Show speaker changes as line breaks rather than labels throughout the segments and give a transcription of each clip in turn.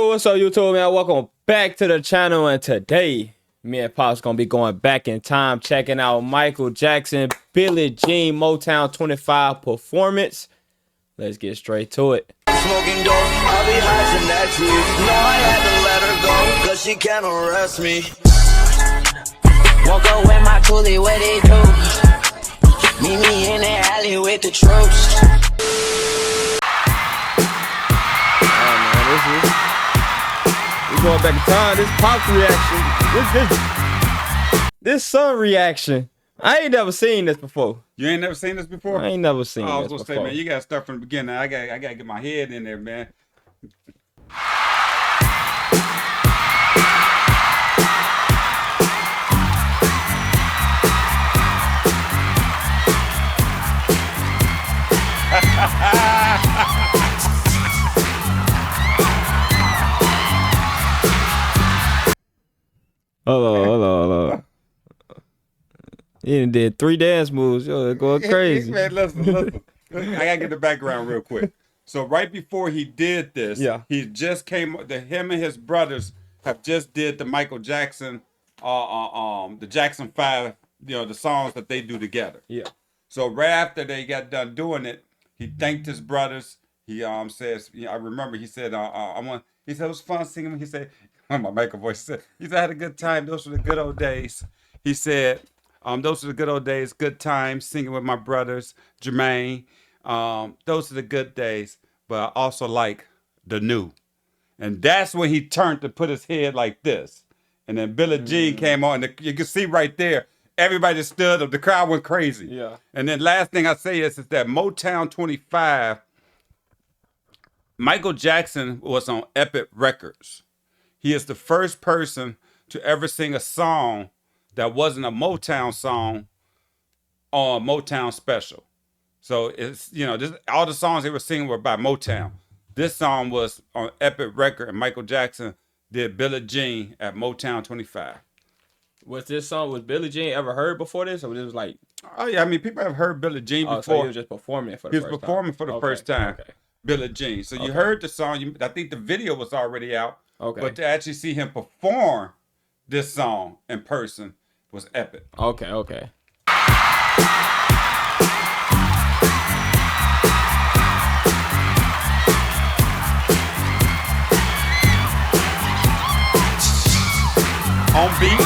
Yo, what's up, YouTube, man? Welcome back to the channel, and today, me and Pop's gonna be going back in time, checking out Michael Jackson, Billie Jean, Motown 25 performance. Let's get straight to it.
Smoking dope, I'll be high from that too. No, I had to let her go, cause she can't arrest me. Woke up with my coolie, what they do? Meet me in the alley with the troops.
We going back in time. This Pop's reaction. This son reaction. I ain't never seen this before.
You ain't never seen this before?
I ain't never seen
I
this
was
before.
gonna say, man, you gotta start from the beginning. I gotta get my head in there, man.
Hello. He done did 3 dance moves. Yo, they're going crazy.
Man, listen. I gotta get the background real quick. So right before he did this, he just him and his brothers have just did the Michael Jackson, the Jackson 5, the songs that they do together. Yeah. So right after they got done doing it, he thanked his brothers. He says, I remember he said, he said it was fun singing. He said, my Michael voice he said I had a good time. Those were the good old days. He said, those were the good old days, good times singing with my brothers, Jermaine. Those are the good days, but I also like the new. And that's when he turned to put his head like this. And then Billie Jean came on. And you can see right there, everybody just stood up. The crowd went crazy. Yeah. And then last thing I say is that Motown 25, Michael Jackson was on Epic Records. He is the first person to ever sing a song that wasn't a Motown song on Motown Special. So it's, all the songs they were singing were by Motown. This song was on Epic Record, and Michael Jackson did Billie Jean at Motown 25.
Was Billie Jean ever heard before this? Or it was like...
Oh, yeah. I mean, people have heard Billie Jean before.
So he was just performing it for the first time.
He was performing for the first time. Okay. Billie Jean. So you heard the song. I think the video was already out. Okay. But to actually see him perform this song in person was epic.
Okay.
On beat.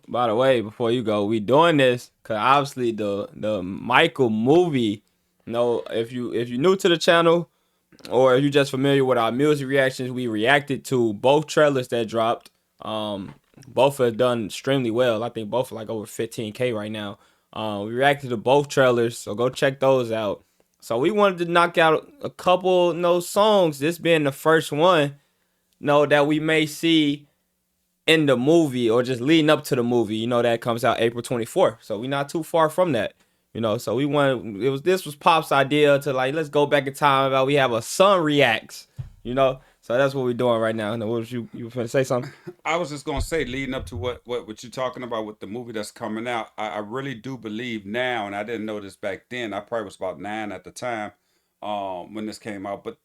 By the way, before you go, we doing this because obviously the Michael movie. If you're new to the channel, or if you're just familiar with our music reactions, we reacted to both trailers that dropped. Both have done extremely well. I think both are like over 15K right now. We reacted to both trailers, so go check those out. So we wanted to knock out a couple songs. This being the first one, that we may see in the movie or just leading up to the movie, that comes out April 24th. So we're not too far from that, so this was Pop's idea to let's go back in time about we have a son reacts, so that's what we're doing right now. What was you were finna say something?
I was just gonna say, leading up to what you're talking about with the movie that's coming out, I really do believe now, and I didn't know this back then, I probably was about 9 at the time when this came out, but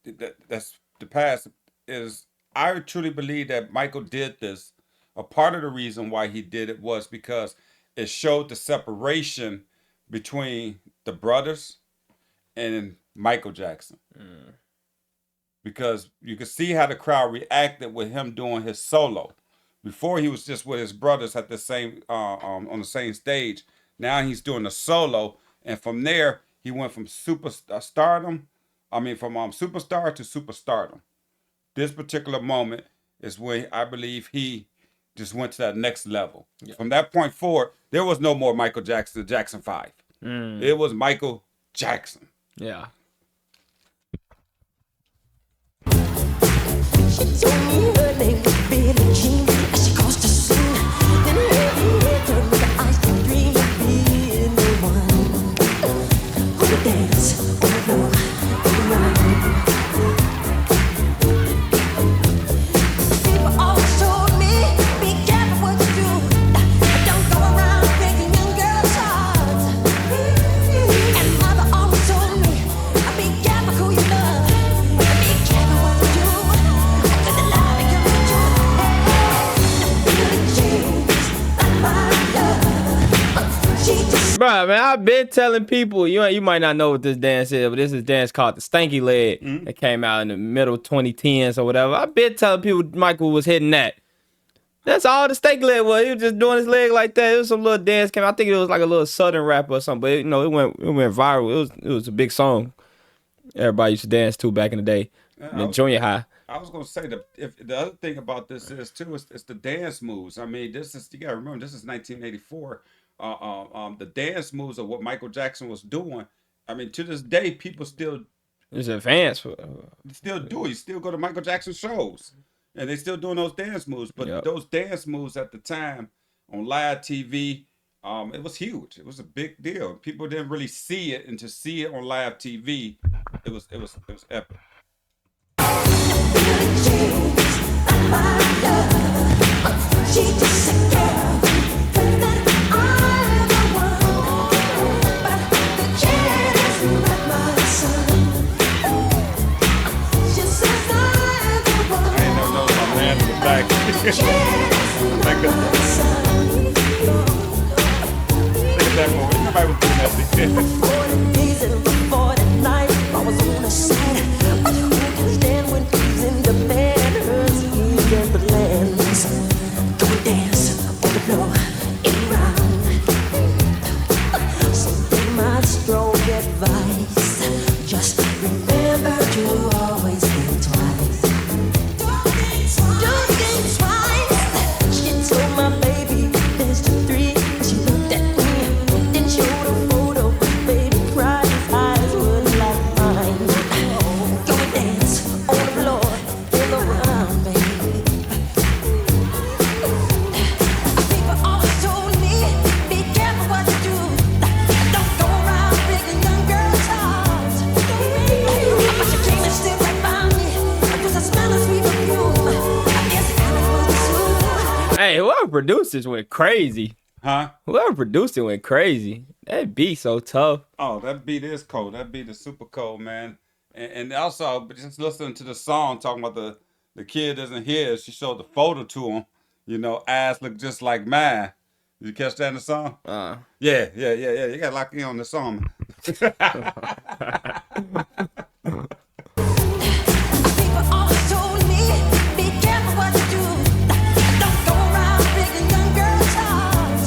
that's the past, is I truly believe that Michael did this. A part of the reason why he did it was because it showed the separation between the brothers and Michael Jackson. Because you could see how the crowd reacted with him doing his solo. Before he was just with his brothers at the same on the same stage. Now he's doing a solo, and from there he went from superstar to superstardom. This particular moment is when I believe he just went to that next level. Yeah. From that point forward, there was no more Michael Jackson, Jackson 5. It was Michael Jackson.
Yeah.
She told me her name was Billie Jean as she crossed the scene. Then her head turned with the ice cream dream of being the one who would dance on the floor and run. People always told me, be careful what you do. Don't go around breaking young girls' hearts. And mother always told me, be careful who you love. Be careful what you do.
Bro, man, I've been telling people, you might not know what this dance is, but this is a dance called the Stanky Leg that came out in the middle 2010s or whatever. I've been telling people Michael was hitting that. That's all the Stanky Leg was. He was just doing his leg like that. It was some little dance came. I think it was like a little southern rapper or something, but it went viral. It was a big song. Everybody used to dance to back in the day, in junior high.
I was gonna say the other thing about this is too is the dance moves. I mean, you gotta remember this is 1984. The dance moves of what Michael Jackson was doing. I mean, to this day, people still
it's advanced.
Still do it. You still go to Michael Jackson shows, and they still doing those dance moves. But those dance moves at the time on live TV, it was huge. It was a big deal. People didn't really see it, and to see it on live TV, it was epic.
She just a girl.
Look at that movie. Nobody was doing that.
40 days and 40 nights, I was on the side. But who can stand when he's in the bed? Hers, he and the lands. Go and dance on the floor and round. So take my strong advice. Just remember to always think twice. Don't think twice. She told my baby there's 3. She looked at me, then showed a photo. Baby cried, his eyes were like mine. Go and dance on the floor and around, baby. People always told me, be careful what you do. Don't go around breaking young girls' hearts. But you came and stood right by me. Because I smell a sweet perfume. I guess I was the swoon.
Hey, whoever produced this went crazy.
Huh?
Whoever produced it went crazy. That beat so tough.
Oh, that beat is cold. That beat is super cold, man. And also, just listening to the song, talking about the kid isn't here. She showed the photo to him. You know, eyes look just like mine. Did you catch that in the song? Yeah. You got to lock in on the song.
People always told me, be careful what you do. Don't go around breaking young girls' hearts.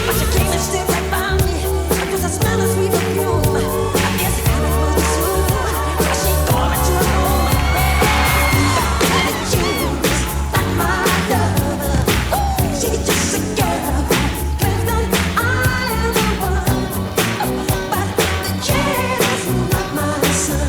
But you came and stood right by me. Because I smell a sweet perfume. I guess I was the swoon. She called me to her room. And she was like my love. She's just a girl. Claims that I am the one. But the kid is not my son.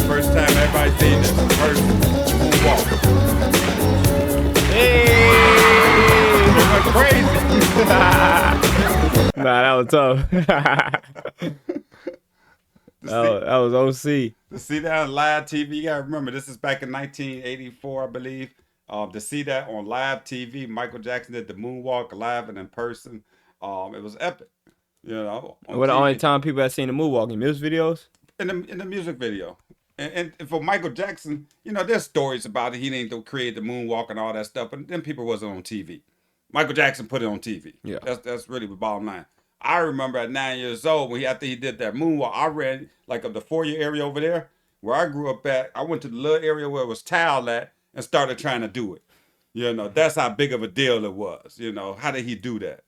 First time everybody seen this. First moonwalk.
Hey!
It went crazy.
Nah, that was tough. that was OC.
To see that on live TV, you gotta remember this is back in 1984, I believe. To see that on live TV, Michael Jackson did the moonwalk live and in person. It was epic. You know, on
What the only
TV.
time people have seen the moonwalk in music videos?
In the music video. And for Michael Jackson, you know, there's stories about it. He didn't create the moonwalk and all that stuff, but then people wasn't on TV. Michael Jackson put it on TV.
Yeah.
That's really the bottom line. I remember at 9 years old when after he did that moonwalk, I ran like of the 4-year area over there where I grew up at. I went to the little area where it was tile at and started trying to do it. You know, that's how big of a deal it was. You know, how did he do that?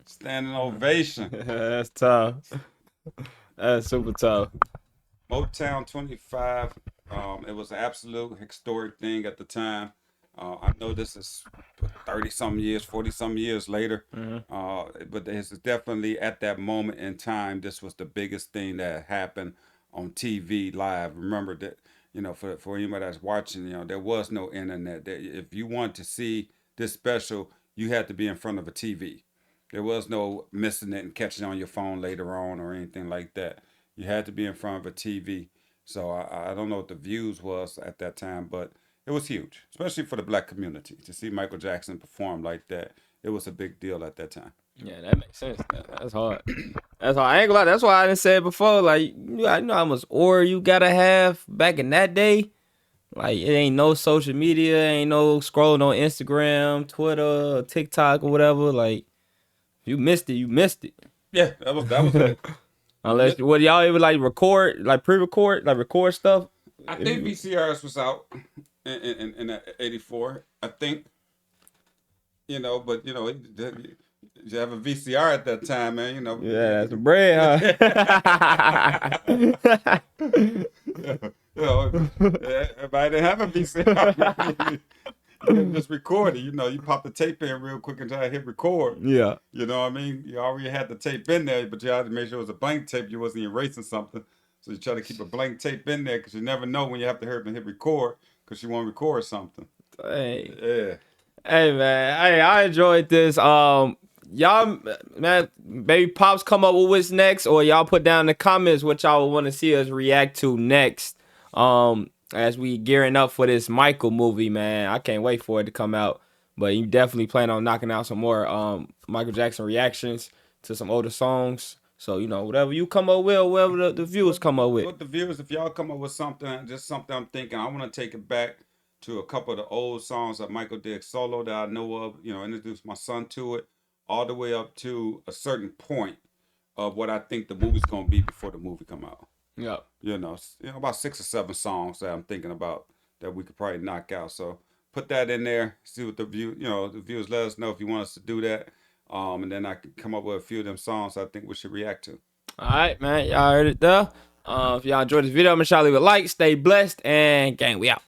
Standing ovation.
That's tough. That's super tough.
Motown 25. It was an absolute historic thing at the time. I know this is 30-some years, 40-some years later, but this is definitely at that moment in time. This was the biggest thing that happened on TV live. Remember that, you know, for anybody that's watching, you know, there was no internet. If you want to see this special, you had to be in front of a TV. There was no missing it and catching it on your phone later on or anything like that. You had to be in front of a TV. So I don't know what the views was at that time, but it was huge, especially for the black community. To see Michael Jackson perform like that, it was a big deal at that time.
Yeah, that makes sense. That's hard. That's hard. I ain't gonna lie. That's why I didn't say it before. Like, I know how much aura you gotta have back in that day. Like, it ain't no social media, ain't no scrolling on Instagram, Twitter, TikTok, or whatever. Like, you missed it. You missed it.
Yeah, that was it.
Unless, what y'all ever like record, like pre-record, like record stuff?
I think VCRs was out in '84. I think, you know, but you know, you have a VCR at that time, man. You know.
Yeah, that's the bread, huh?
You know, everybody didn't have a VCR. You just record it. You know, you pop the tape in real quick and try to hit record.
Yeah.
You know what I mean? You already had the tape in there, but you had to make sure it was a blank tape. You wasn't erasing something. So you try to keep a blank tape in there because you never know when you have to hurry and hit record because you want to record something.
Hey.
Yeah.
Hey, man. Hey, I enjoyed this. Y'all, man, maybe Pops come up with what's next, or y'all put down in the comments what y'all want to see us react to next. As we gearing up for this Michael movie, man. I can't wait for it to come out. But you definitely plan on knocking out some more Michael Jackson reactions to some older songs. So, you know, whatever you come up with, or whatever the viewers come up with.
What the viewers, if y'all come up with something, just something I'm thinking, I want to take it back to a couple of the old songs that Michael did solo that I know of, you know, introduce my son to it, all the way up to a certain point of what I think the movie's going to be before the movie come out.
Yeah.
You know, about 6 or 7 songs that I'm thinking about that we could probably knock out. So put that in there, see what the viewers let us know if you want us to do that. And then I can come up with a few of them songs I think we should react to.
All right, man. Y'all heard it there. If y'all enjoyed this video, make sure y'all leave a like, stay blessed, and gang, we out.